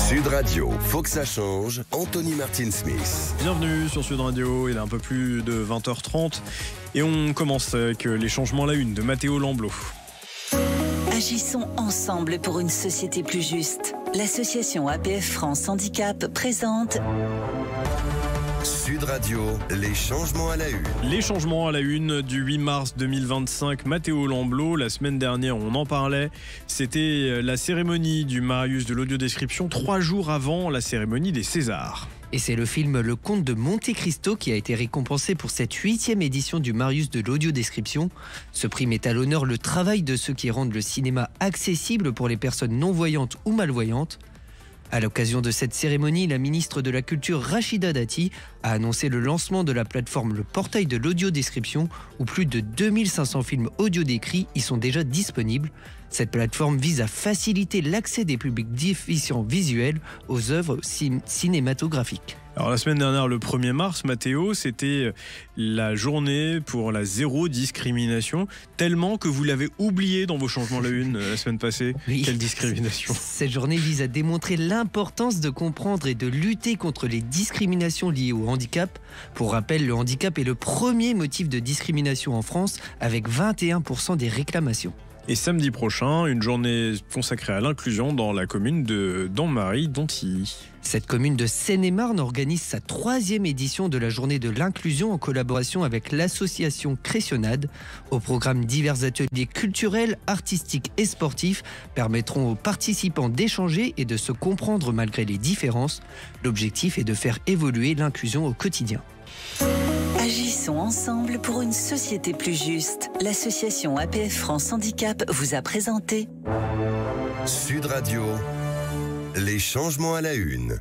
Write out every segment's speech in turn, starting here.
Sud Radio, faut que ça change. Anthony Martin-Smith. Bienvenue sur Sud Radio, il est un peu plus de 20h30 et on commence avec les changements à la une de Matteo Lamblot. Agissons ensemble pour une société plus juste. L'association APF France Handicap présente Sud Radio, les changements à la une. Les changements à la une du 8 mars 2025, Matteo Lamblot. La semaine dernière, on en parlait. C'était la cérémonie du Marius de l'audiodescription 3 jours avant la cérémonie des Césars. Et c'est le film Le Comte de Monte Cristo qui a été récompensé pour cette 8e édition du Marius de l'audiodescription. Ce prix met à l'honneur le travail de ceux qui rendent le cinéma accessible pour les personnes non-voyantes ou malvoyantes. À l'occasion de cette cérémonie, la ministre de la Culture Rachida Dati a annoncé le lancement de la plateforme Le Portail de l'audiodescription où plus de 2500 films audio décrits y sont déjà disponibles. Cette plateforme vise à faciliter l'accès des publics déficients visuels aux œuvres cinématographiques. Alors la semaine dernière, le 1er mars, Matteo, c'était la journée pour la zéro discrimination, tellement que vous l'avez oublié dans vos changements à la une la semaine passée. Oui. Quelle discrimination! Cette journée vise à démontrer l'importance de comprendre et de lutter contre les discriminations liées au handicap. Pour rappel, le handicap est le premier motif de discrimination en France, avec 21% des réclamations. Et samedi prochain, une journée consacrée à l'inclusion dans la commune de Donmarie-Dontilly. Cette commune de Seine-et-Marne organise sa 3e édition de la journée de l'inclusion en collaboration avec l'association Crétionade. Au programme, divers ateliers culturels, artistiques et sportifs permettront aux participants d'échanger et de se comprendre malgré les différences. L'objectif est de faire évoluer l'inclusion au quotidien. Agissons ensemble pour une société plus juste. L'association APF France Handicap vous a présenté Sud Radio, les changements à la une.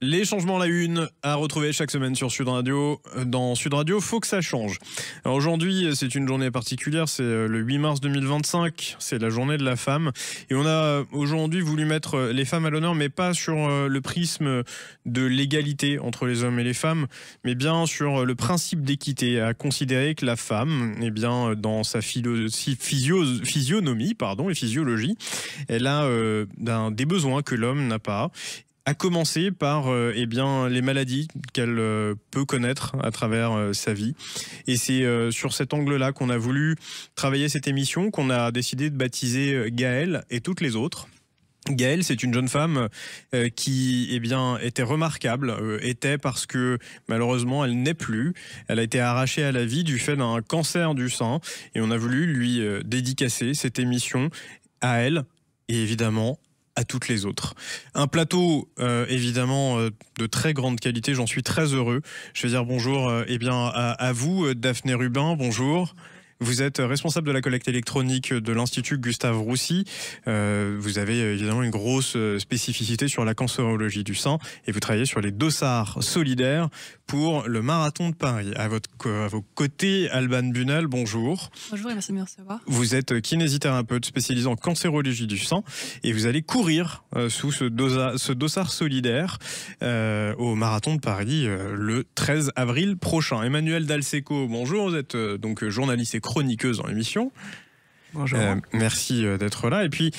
Les changements à la une à retrouver chaque semaine sur Sud Radio. Dans Sud Radio, faut que ça change. Alors aujourd'hui, c'est une journée particulière, c'est le 8 mars 2025, c'est la journée de la femme. Et on a aujourd'hui voulu mettre les femmes à l'honneur, mais pas sur le prisme de l'égalité entre les hommes et les femmes, mais bien sur le principe d'équité, à considérer que la femme, eh bien, dans sa physionomie et physiologie, elle a des besoins que l'homme n'a pas. À commencer par les maladies qu'elle peut connaître à travers sa vie. Et c'est sur cet angle-là qu'on a voulu travailler cette émission, qu'on a décidé de baptiser Gaëlle et toutes les autres. Gaëlle, c'est une jeune femme qui était remarquable, était parce que malheureusement elle n'est plus. Elle a été arrachée à la vie du fait d'un cancer du sein et on a voulu lui dédicacer cette émission à elle et évidemment à toutes les autres. Un plateau évidemment de très grande qualité, j'en suis très heureux. Je vais dire bonjour à vous, Daphné Rubin, bonjour. Vous êtes responsable de la collecte électronique de l'Institut Gustave Roussy. Vous avez évidemment une grosse spécificité sur la cancérologie du sein et vous travaillez sur les dossards solidaires pour le marathon de Paris. À vos côtés, Alban Bunel, bonjour. Bonjour et merci de me recevoir. Vous êtes kinésithérapeute spécialisé en cancérologie du sang et vous allez courir sous ce dossard solidaire au marathon de Paris le 13 avril prochain. Emmanuel Dalseco, bonjour. Vous êtes donc journaliste et chroniqueuse dans l'émission. Bonjour. Merci d'être là. Et puis,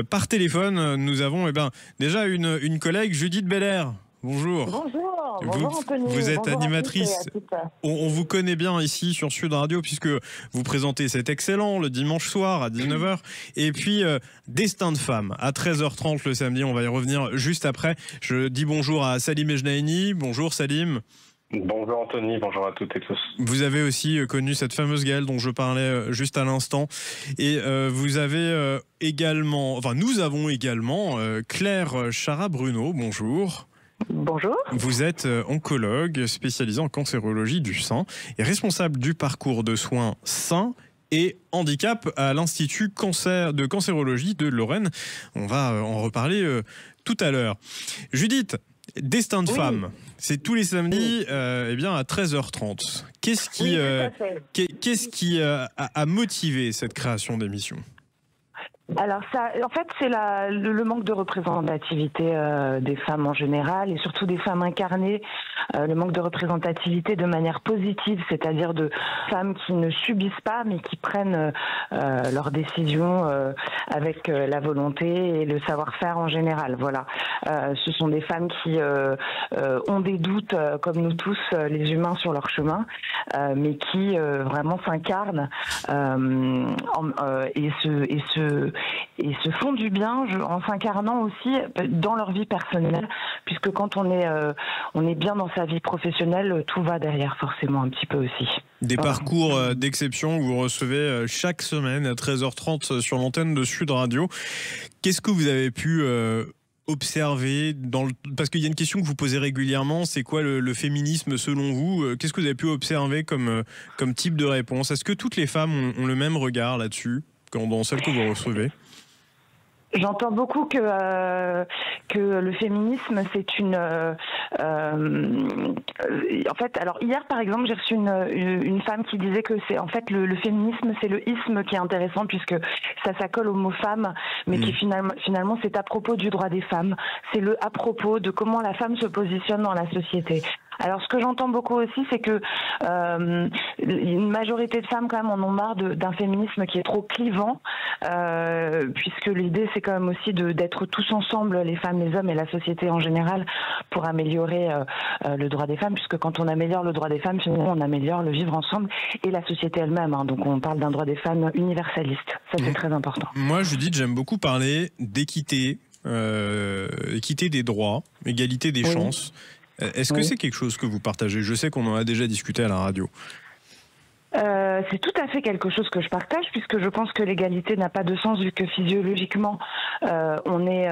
par téléphone, nous avons déjà une collègue, Judith Belair. Bonjour. Bonjour Anthony. Vous êtes bonjour animatrice. On vous connaît bien ici sur Sud Radio puisque vous présentez C'est excellent le dimanche soir à 19h. Et puis, Destin de femme à 13h30 le samedi. On va y revenir juste après. Je dis bonjour à Salim Ejnaini. Bonjour Salim. Bonjour Anthony, bonjour à toutes et tous. Vous avez aussi connu cette fameuse Gaëlle dont je parlais juste à l'instant. Et vous avez nous avons également Claire Chara-Bruno, bonjour. Bonjour. Vous êtes oncologue spécialisé en cancérologie du sein et responsable du parcours de soins sein et handicap à l'Institut de cancérologie de Lorraine. On va en reparler tout à l'heure. Judith, Destin de femme, c'est tous les samedis à 13h30. Qu'est-ce qui a motivé cette création d'émission ? Alors ça, en fait, c'est le manque de représentativité des femmes en général et surtout des femmes incarnées, le manque de représentativité de manière positive, c'est-à-dire de femmes qui ne subissent pas mais qui prennent leurs décisions avec la volonté et le savoir-faire en général. Voilà, ce sont des femmes qui ont des doutes, comme nous tous, les humains sur leur chemin, mais qui vraiment s'incarnent et se font du bien en s'incarnant aussi dans leur vie personnelle, puisque quand on est bien dans sa vie professionnelle, tout va derrière forcément un petit peu aussi. Des parcours d'exception que vous recevez chaque semaine à 13h30 sur l'antenne de Sud Radio. Qu'est-ce que vous avez pu observer parce qu'il y a une question que vous posez régulièrement, c'est quoi le féminisme selon vous? Qu'est-ce que vous avez pu observer comme type de réponse? Est-ce que toutes les femmes ont le même regard là-dessus dans celles que vous recevez? J'entends beaucoup que le féminisme, c'est une... en fait, alors hier, par exemple, j'ai reçu une femme qui disait que c'est en fait le féminisme, c'est le isme qui est intéressant puisque ça colle au mot femme, mais qui finalement c'est à propos du droit des femmes. C'est à propos de comment la femme se positionne dans la société. Alors, ce que j'entends beaucoup aussi, c'est que une majorité de femmes, quand même, en ont marre d'un féminisme qui est trop clivant, puisque l'idée, c'est quand même aussi d'être tous ensemble, les femmes, les hommes et la société en général, pour améliorer le droit des femmes, puisque quand on améliore le droit des femmes, finalement, on améliore le vivre ensemble et la société elle-même. Hein. Donc, on parle d'un droit des femmes universaliste. Ça, c'est très important. Moi, Judith, j'aime beaucoup parler d'équité, équité des droits, égalité des chances. Est-ce que c'est quelque chose que vous partagez? Je sais qu'on en a déjà discuté à la radio. C'est tout à fait quelque chose que je partage, puisque je pense que l'égalité n'a pas de sens vu que physiologiquement on est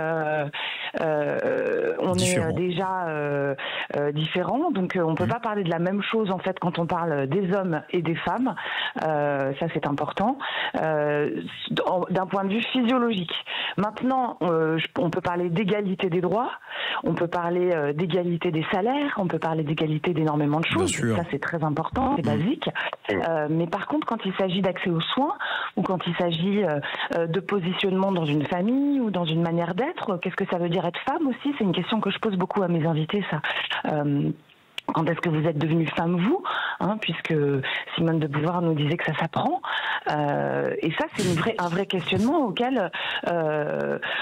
déjà différents. Donc on peut pas parler de la même chose en fait quand on parle des hommes et des femmes. Ça c'est important d'un point de vue physiologique. Maintenant, on peut parler d'égalité des droits, on peut parler d'égalité des salaires, on peut parler d'égalité d'énormément de choses. Ça c'est très important, c'est basique. Mais par contre, quand il s'agit d'accès aux soins ou quand il s'agit de positionnement dans une famille ou dans une manière d'être, qu'est-ce que ça veut dire être femme aussi? C'est une question que je pose beaucoup à mes invités, ça. Quand est-ce que vous êtes devenue femme, vous, puisque Simone de Beauvoir nous disait que ça s'apprend. Et ça, c'est un vrai questionnement auquel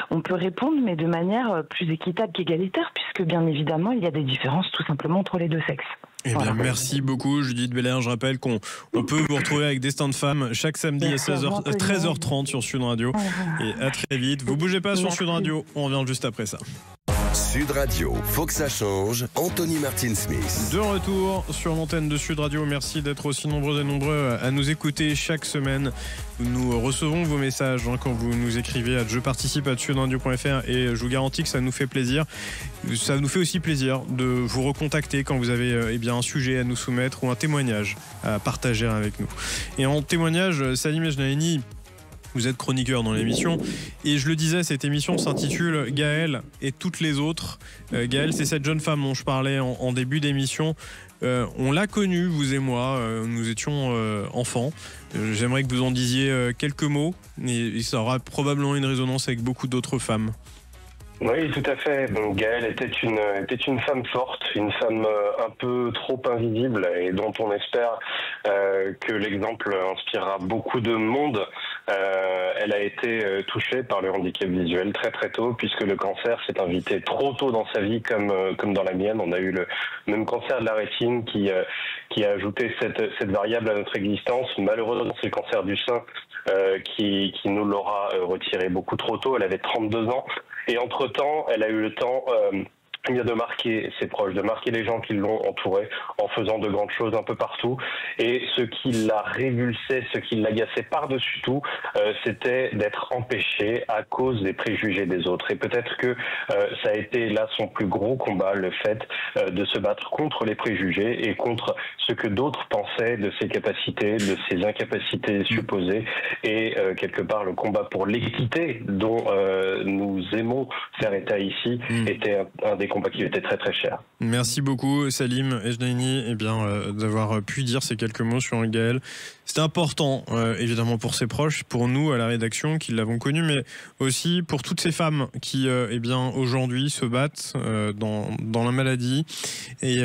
on peut répondre, mais de manière plus équitable qu'égalitaire, puisque bien évidemment, il y a des différences tout simplement entre les deux sexes. Eh bien, merci beaucoup Judith Belair. Je rappelle qu'on peut vous retrouver avec Destin de Femme chaque samedi à 13h30 sur Sud Radio. Et à très vite. Vous bougez pas sur Sud Radio, on revient juste après ça. Sud Radio, faut que ça change. Anthony Martin-Smith. De retour sur l'antenne de Sud Radio. Merci d'être aussi nombreux et nombreux à nous écouter chaque semaine. Nous recevons vos messages quand vous nous écrivez à jeparticipe@sudradio.fr et je vous garantis que ça nous fait plaisir. Ça nous fait aussi plaisir de vous recontacter quand vous avez un sujet à nous soumettre ou un témoignage à partager avec nous. Et en témoignage, Salim Ejnaeni, vous êtes chroniqueur dans l'émission et je le disais, cette émission s'intitule Gaëlle et toutes les autres. Gaëlle, c'est cette jeune femme dont je parlais en début d'émission. On l'a connue, vous et moi, nous étions enfants. J'aimerais que vous en disiez quelques mots et ça aura probablement une résonance avec beaucoup d'autres femmes. Oui, tout à fait. Donc, Gaëlle était une femme forte, une femme un peu trop invisible et dont on espère que l'exemple inspirera beaucoup de monde. Elle a été touchée par le handicap visuel très très tôt, puisque le cancer s'est invité trop tôt dans sa vie comme dans la mienne. On a eu le même cancer de la rétine qui a ajouté cette variable à notre existence. Malheureusement, c'est le cancer du sein qui nous l'aura retiré beaucoup trop tôt. Elle avait 32 ans. Et entre-temps, elle a eu le temps de marquer ses proches, de marquer les gens qui l'ont entourée en faisant de grandes choses un peu partout. Et ce qui la révulsait, ce qui l'agaçait par-dessus tout, c'était d'être empêchée à cause des préjugés des autres. Et peut-être que ça a été là son plus gros combat, le fait de se battre contre les préjugés et contre ce que d'autres pensaient de ses capacités, de ses incapacités supposées. Et quelque part, le combat pour l'équité dont nous aimons faire état ici était un des combat qui était très très cher. Merci beaucoup Salim Ejnaini d'avoir pu dire ces quelques mots sur Gaël. C'était important évidemment pour ses proches, pour nous à la rédaction qui l'avons connu, mais aussi pour toutes ces femmes qui aujourd'hui se battent dans la maladie. Et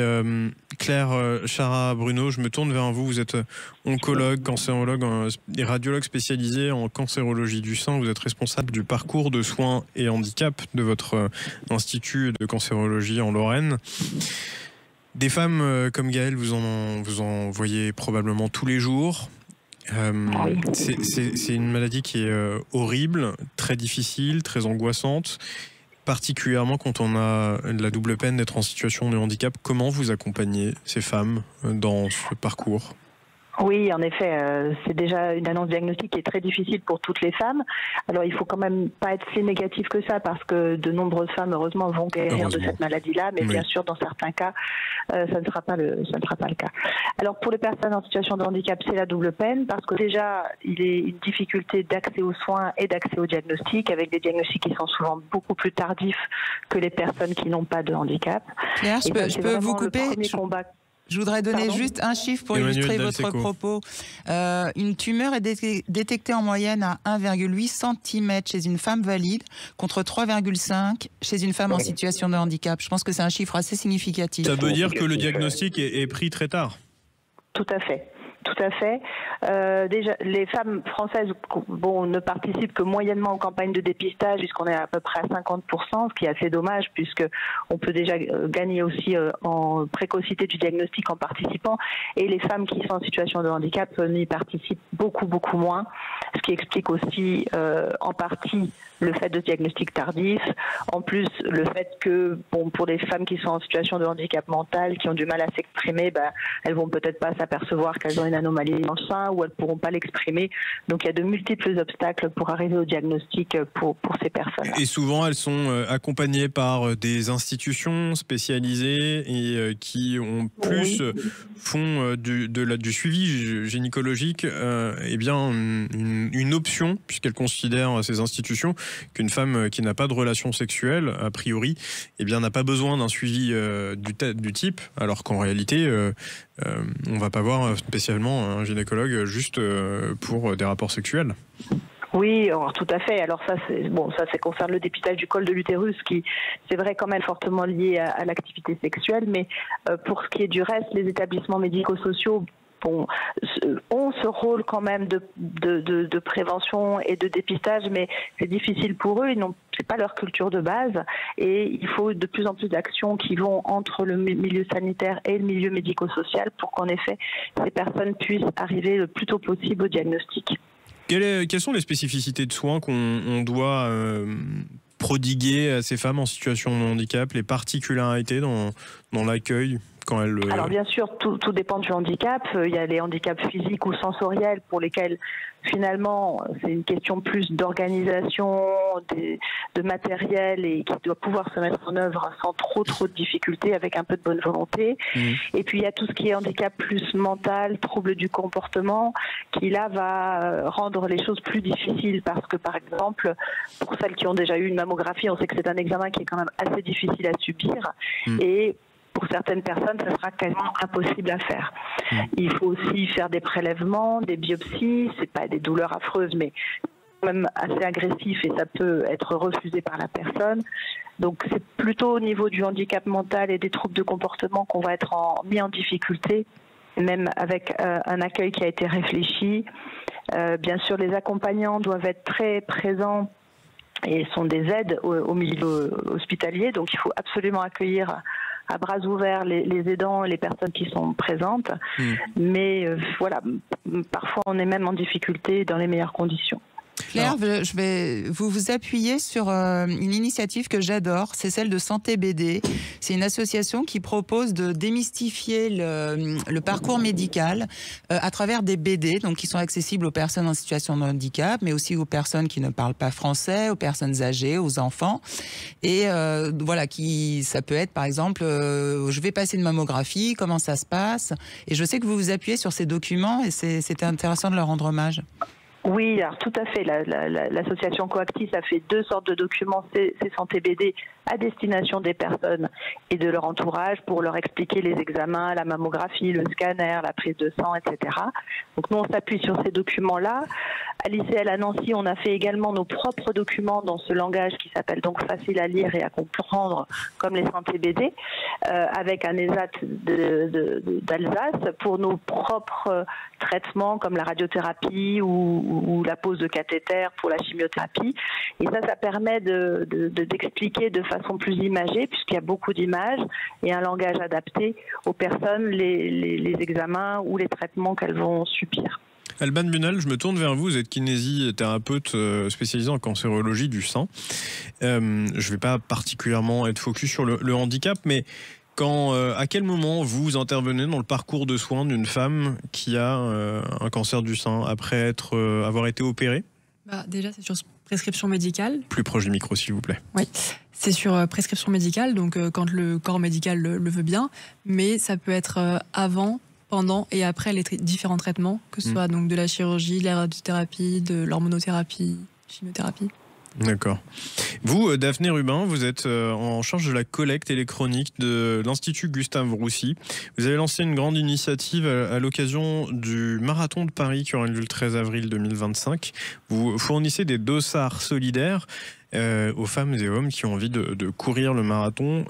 Claire Chara-Bruno, je me tourne vers vous. Vous êtes oncologue, cancérologue et radiologue spécialisé en cancérologie du sein. Vous êtes responsable du parcours de soins et handicap de votre institut de cancérologie en Lorraine. Des femmes comme Gaëlle, vous en voyez probablement tous les jours. C'est une maladie qui est horrible, très difficile, très angoissante, particulièrement quand on a la double peine d'être en situation de handicap. Comment vous accompagnez ces femmes dans ce parcours ? Oui, en effet, c'est déjà une annonce diagnostique qui est très difficile pour toutes les femmes. Alors, il faut quand même pas être si négatif que ça, parce que de nombreuses femmes, heureusement, vont guérir de cette maladie-là, mais bien sûr, dans certains cas, ça ne sera pas le cas. Alors, pour les personnes en situation de handicap, c'est la double peine, parce que déjà, il est une difficulté d'accès aux soins et d'accès au diagnostic, avec des diagnostics qui sont souvent beaucoup plus tardifs que les personnes qui n'ont pas de handicap. Claire, je peux vous couper. Je voudrais donner juste un chiffre pour illustrer votre propos. Une tumeur est détectée en moyenne à 1,8 cm chez une femme valide contre 3,5 chez une femme en situation de handicap. Je pense que c'est un chiffre assez significatif. Ça veut dire que le diagnostic est pris très tard. Tout à fait. Tout à fait. Déjà, les femmes françaises ne participent que moyennement aux campagnes de dépistage, puisqu'on est à peu près à 50%, ce qui est assez dommage, puisqu'on peut déjà gagner aussi en précocité du diagnostic en participant. Et les femmes qui sont en situation de handicap n'y participent beaucoup, beaucoup moins, ce qui explique aussi en partie le fait de diagnostic tardif. En plus, le fait que, pour les femmes qui sont en situation de handicap mental, qui ont du mal à s'exprimer, elles vont peut-être pas s'apercevoir qu'elles ont une anomalie dans le sein, ou elles pourront pas l'exprimer. Donc il y a de multiples obstacles pour arriver au diagnostic pour ces personnes. Et souvent, elles sont accompagnées par des institutions spécialisées et qui ont font du suivi gynécologique, une option, puisqu'elles considèrent ces institutions qu'une femme qui n'a pas de relation sexuelle, a priori, n'a pas besoin d'un suivi du type, alors qu'en réalité, on ne va pas voir spécialement un gynécologue juste pour des rapports sexuels. Oui, alors, tout à fait. Alors ça concerne le dépistage du col de l'utérus, qui, c'est vrai, quand même fortement lié à l'activité sexuelle. Mais pour ce qui est du reste, les établissements médico-sociaux ont ce rôle quand même de prévention et de dépistage, mais c'est difficile pour eux. C'est pas leur culture de base, et il faut de plus en plus d'actions qui vont entre le milieu sanitaire et le milieu médico-social pour qu'en effet ces personnes puissent arriver le plus tôt possible au diagnostic. Quelles sont les spécificités de soins qu'on doit prodiguer à ces femmes en situation de handicap, les particularités dans l'accueil ? Alors bien sûr, tout dépend du handicap. Il y a les handicaps physiques ou sensoriels pour lesquels finalement c'est une question plus d'organisation, de matériel, et qui doit pouvoir se mettre en œuvre sans trop de difficultés, avec un peu de bonne volonté. Et puis il y a tout ce qui est handicap plus mental, trouble du comportement, qui là va rendre les choses plus difficiles, parce que par exemple, pour celles qui ont déjà eu une mammographie, on sait que c'est un examen qui est quand même assez difficile à subir, et pour certaines personnes, ça sera quasiment impossible à faire. Il faut aussi faire des prélèvements, des biopsies. C'est pas des douleurs affreuses, mais quand même assez agressif, et ça peut être refusé par la personne. Donc c'est plutôt au niveau du handicap mental et des troubles de comportement qu'on va être mis en difficulté, même avec un accueil qui a été réfléchi. Bien sûr, les accompagnants doivent être très présents et sont des aides au milieu hospitalier. Donc il faut absolument accueillir à bras ouverts les aidants et les personnes qui sont présentes. Mais parfois on est même en difficulté dans les meilleures conditions. Claire, vous vous appuyez sur une initiative que j'adore, c'est celle de Santé BD. C'est une association qui propose de démystifier le parcours médical à travers des BD, donc qui sont accessibles aux personnes en situation de handicap, mais aussi aux personnes qui ne parlent pas français, aux personnes âgées, aux enfants. Et ça peut être par exemple, je vais passer une mammographie, comment ça se passe. Et je sais que vous vous appuyez sur ces documents, et c'était intéressant de leur rendre hommage. Oui, alors tout à fait. L'association Coactis a fait 2 sortes de documents C-Santé-BD à destination des personnes et de leur entourage pour leur expliquer les examens, la mammographie, le scanner, la prise de sang, etc. Donc nous, on s'appuie sur ces documents-là. À l'ICL à Nancy, on a fait également nos propres documents dans ce langage qui s'appelle donc facile à lire et à comprendre, comme les Santé-BD, avec un ESAT d'Alsace pour nos propres traitements comme la radiothérapie ou la pose de cathéter pour la chimiothérapie. Et ça permet d'expliquer de façon plus imagée, puisqu'il y a beaucoup d'images, et un langage adapté aux personnes, les examens ou les traitements qu'elles vont subir. Alban Bunel, je me tourne vers vous. Vous êtes kinésithérapeute spécialisé en cancérologie du sein. Je ne vais pas particulièrement être focus sur le handicap, mais à quel moment vous intervenez dans le parcours de soins d'une femme qui a un cancer du sein après avoir été opérée? Déjà, c'est sur prescription médicale. Plus proche du micro, s'il vous plaît. Oui, c'est sur prescription médicale, donc quand le corps médical le veut bien, mais ça peut être avant, pendant et après les différents traitements, que ce soit donc de la chirurgie, de la radiothérapie, de l'hormonothérapie, chimiothérapie. D'accord. Vous, Daphné Rubin, vous êtes en charge de la collecte électronique de l'Institut Gustave Roussy. Vous avez lancé une grande initiative à l'occasion du Marathon de Paris qui aura lieu le 13 avril 2025. Vous fournissez des dossards solidaires aux femmes et hommes qui ont envie de courir le marathon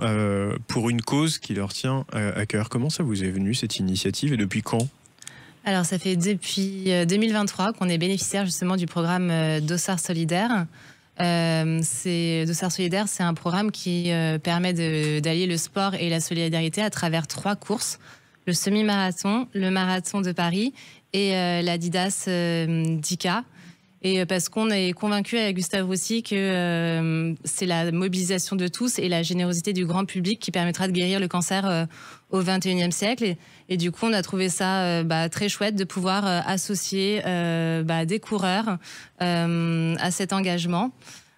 pour une cause qui leur tient à cœur. Comment ça vous est venu, cette initiative, et depuis quand ? Alors, ça fait depuis 2023 qu'on est bénéficiaire justement du programme Dossard Solidaire. Dossard Solidaire, c'est un programme qui permet d'allier le sport et la solidarité à travers 3 courses. Le semi-marathon, le marathon de Paris et l'Adidas 10K. Et parce qu'on est convaincu avec Gustave Roussy que c'est la mobilisation de tous et la générosité du grand public qui permettra de guérir le cancer au XXIe siècle. Et du coup, on a trouvé ça très chouette de pouvoir associer des coureurs à cet engagement.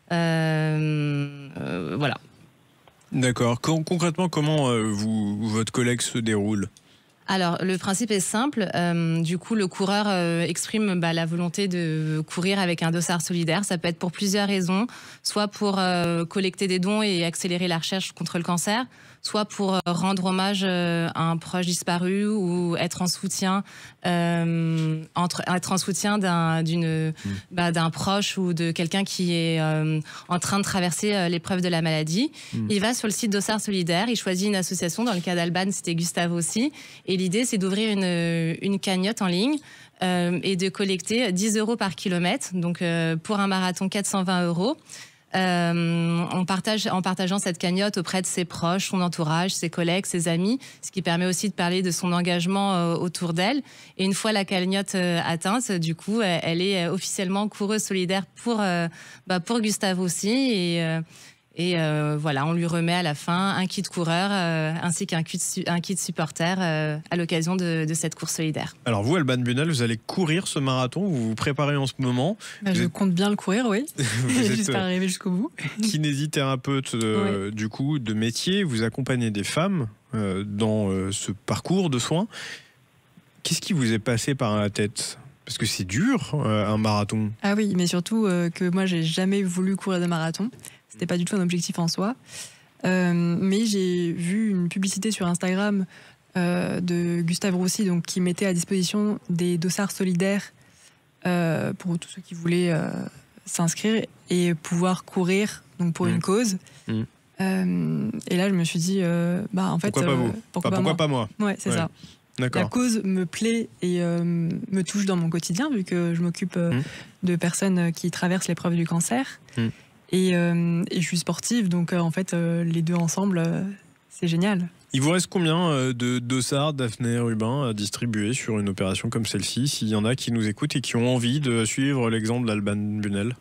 Voilà. D'accord. Concrètement, comment votre collecte se déroule ? Alors, le principe est simple. Du coup, le coureur exprime la volonté de courir avec un dossard solidaire. Ça peut être pour plusieurs raisons. Soit pour collecter des dons et accélérer la recherche contre le cancer, soit pour rendre hommage à un proche disparu ou être en soutien, d'un proche ou de quelqu'un qui est en train de traverser l'épreuve de la maladie. Il va sur le site Dossard Solidaire, il choisit une association. Dans le cas d'Alban, c'était Gustave aussi. Et l'idée, c'est d'ouvrir une cagnotte en ligne et de collecter 10 € par kilomètre. Donc, pour un marathon, 420 €. En partageant cette cagnotte auprès de ses proches, son entourage, ses collègues, ses amis, ce qui permet aussi de parler de son engagement autour d'elle. Et une fois la cagnotte atteinte, du coup, elle est officiellement coureuse solidaire pour Gustave aussi. Et voilà, on lui remet à la fin un kit coureur ainsi qu'un kit supporter à l'occasion de cette course solidaire. Alors vous, Alban Bunel, vous allez courir ce marathon, vous vous préparez en ce moment. Je compte bien le courir, oui. J'espère arriver jusqu'au bout. Kinésithérapeute du coup de métier, vous accompagnez des femmes dans ce parcours de soins. Qu'est-ce qui vous est passé par la tête ? Parce que c'est dur, un marathon. Ah oui, mais surtout que moi, j'ai jamais voulu courir de marathon. C'était pas du tout un objectif en soi. Mais j'ai vu une publicité sur Instagram de Gustave Roussy, donc, qui mettait à disposition des dossards solidaires pour tous ceux qui voulaient s'inscrire et pouvoir courir donc, pour une cause. Et là, je me suis dit, en fait... Pourquoi pas vous ? Pourquoi pas moi ? Ouais, c'est ça. D'accord. La cause me plaît et me touche dans mon quotidien, vu que je m'occupe de personnes qui traversent l'épreuve du cancer. Et je suis sportive, donc en fait, les deux ensemble, c'est génial. Il vous reste combien de dossards, Daphné Rubin, à distribuer sur une opération comme celle-ci, s'il y en a qui nous écoutent et qui ont envie de suivre l'exemple d'Alban Bunel ?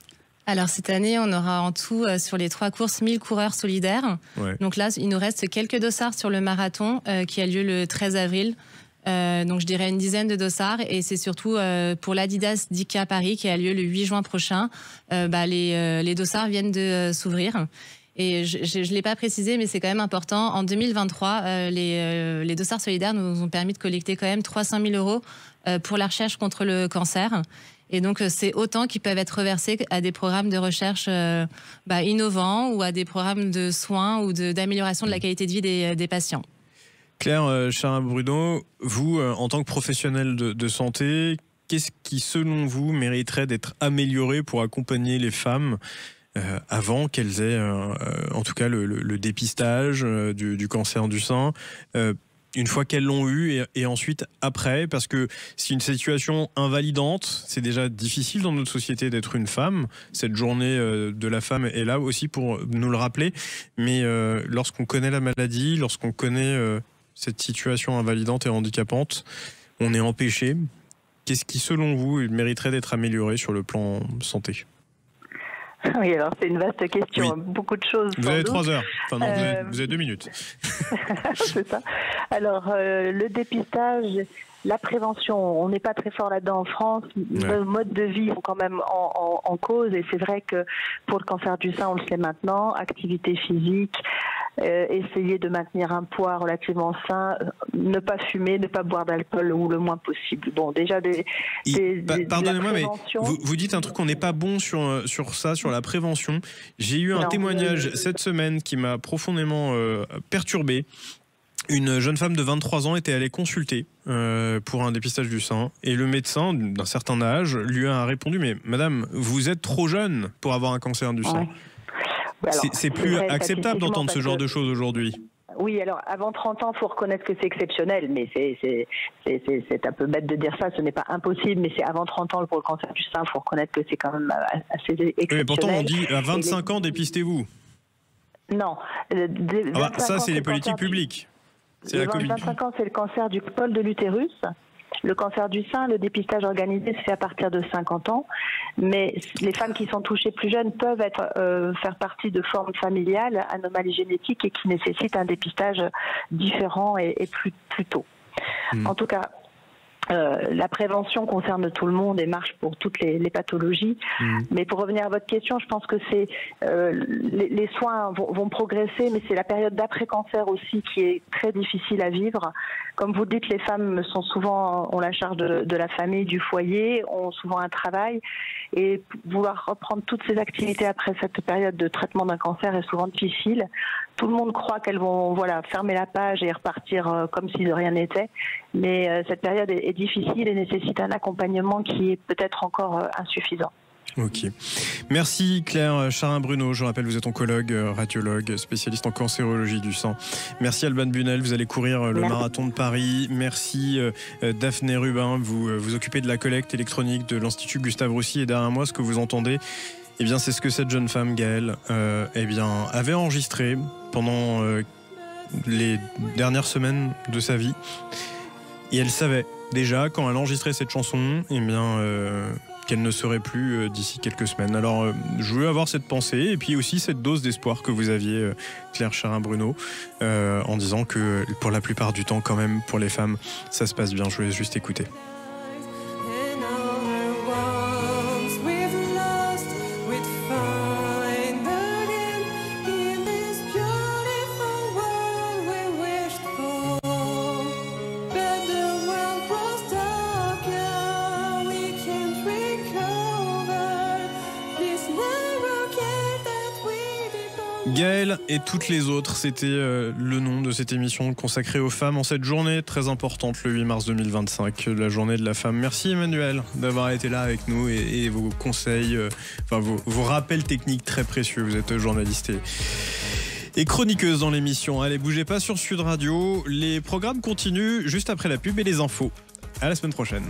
Alors cette année, on aura en tout sur les 3 courses 1000 coureurs solidaires. Ouais. Donc là, il nous reste quelques dossards sur le marathon qui a lieu le 13 avril. Donc je dirais une dizaine de dossards, et c'est surtout pour l'Adidas 10K Paris qui a lieu le 8 juin prochain. Les dossards viennent de s'ouvrir. Et je ne l'ai pas précisé, mais c'est quand même important. En 2023, les dossards solidaires nous ont permis de collecter quand même 300 000 € pour la recherche contre le cancer. Et donc, c'est autant qui peuvent être reversés à des programmes de recherche innovants ou à des programmes de soins ou d'amélioration de la qualité de vie des patients. Claire Charin-Bruno, vous, en tant que professionnel de santé, qu'est-ce qui, selon vous, mériterait d'être amélioré pour accompagner les femmes avant qu'elles aient, en tout cas, le dépistage du cancer du sein une fois qu'elles l'ont eu et ensuite après, parce que c'est une situation invalidante, c'est déjà difficile dans notre société d'être une femme. Cette journée de la femme est là aussi pour nous le rappeler, mais lorsqu'on connaît la maladie, lorsqu'on connaît cette situation invalidante et handicapante, on est empêché. Qu'est-ce qui, selon vous, mériterait d'être amélioré sur le plan santé ? Oui, alors c'est une vaste question, oui. Beaucoup de choses. Vous avez 3 heures, enfin non, vous avez 2 minutes. C'est ça. Alors, le dépistage, la prévention, on n'est pas très fort là-dedans en France. Nos modes de vie sont quand même en cause, et c'est vrai que pour le cancer du sein, on le sait maintenant, activité physique, essayer de maintenir un poids relativement sain, ne pas fumer, ne pas boire d'alcool ou le moins possible. Bon, déjà pardonnez-moi, mais vous dites un truc qu'on n'est pas bon sur ça, sur la prévention. J'ai eu un témoignage cette semaine qui m'a profondément perturbé. Une jeune femme de 23 ans était allée consulter pour un dépistage du sein, et le médecin d'un certain âge lui a répondu: mais madame, vous êtes trop jeune pour avoir un cancer du sein. C'est plus acceptable d'entendre ce genre de choses aujourd'hui. Oui, alors avant 30 ans, il faut reconnaître que c'est exceptionnel, mais c'est un peu bête de dire ça, ce n'est pas impossible, mais c'est avant 30 ans pour le cancer du sein, il faut reconnaître que c'est quand même assez exceptionnel. Oui, mais pourtant on dit à 25 ans, dépistez-vous. Non. Ça, c'est les politiques publiques. Le 25 ans, c'est le cancer du col de l'utérus. Le cancer du sein, le dépistage organisé se fait à partir de 50 ans, mais les femmes qui sont touchées plus jeunes peuvent faire partie de formes familiales, anomalies génétiques, et qui nécessitent un dépistage différent et plus tôt. En tout cas, la prévention concerne tout le monde et marche pour toutes les pathologies. Mais pour revenir à votre question, je pense que c'est les soins vont progresser, mais c'est la période d'après-cancer aussi qui est très difficile à vivre. Comme vous le dites, les femmes ont la charge de la famille, du foyer, ont souvent un travail, et vouloir reprendre toutes ces activités après cette période de traitement d'un cancer est souvent difficile. Tout le monde croit qu'elles vont fermer la page et repartir comme si de rien n'était, mais cette période est difficile et nécessite un accompagnement qui est peut-être encore insuffisant. Ok. Merci Claire Charin-Bruno. Je rappelle, vous êtes oncologue, radiologue, spécialiste en cancérologie du sang. Merci Alban Bunel, vous allez courir le marathon de Paris. Merci Daphné Rubin, vous vous occupez de la collecte électronique de l'Institut Gustave Roussy, et derrière moi, ce que vous entendez, eh bien, c'est ce que cette jeune femme, Gaëlle, avait enregistré pendant les dernières semaines de sa vie. Et elle savait déjà, quand elle enregistrait cette chanson, qu'elle ne serait plus d'ici quelques semaines. Alors, je veux avoir cette pensée, et puis aussi cette dose d'espoir que vous aviez, Claire Charin-Bruno, en disant que pour la plupart du temps, quand même, pour les femmes, ça se passe bien. Je voulais juste écouter. Gaëlle et toutes les autres, c'était le nom de cette émission consacrée aux femmes en cette journée très importante, le 8 mars 2025, la journée de la femme. Merci Emmanuel d'avoir été là avec nous, et vos conseils, vos rappels techniques très précieux. Vous êtes journaliste et chroniqueuse dans l'émission. Allez, bougez pas sur Sud Radio, les programmes continuent juste après la pub et les infos. À la semaine prochaine.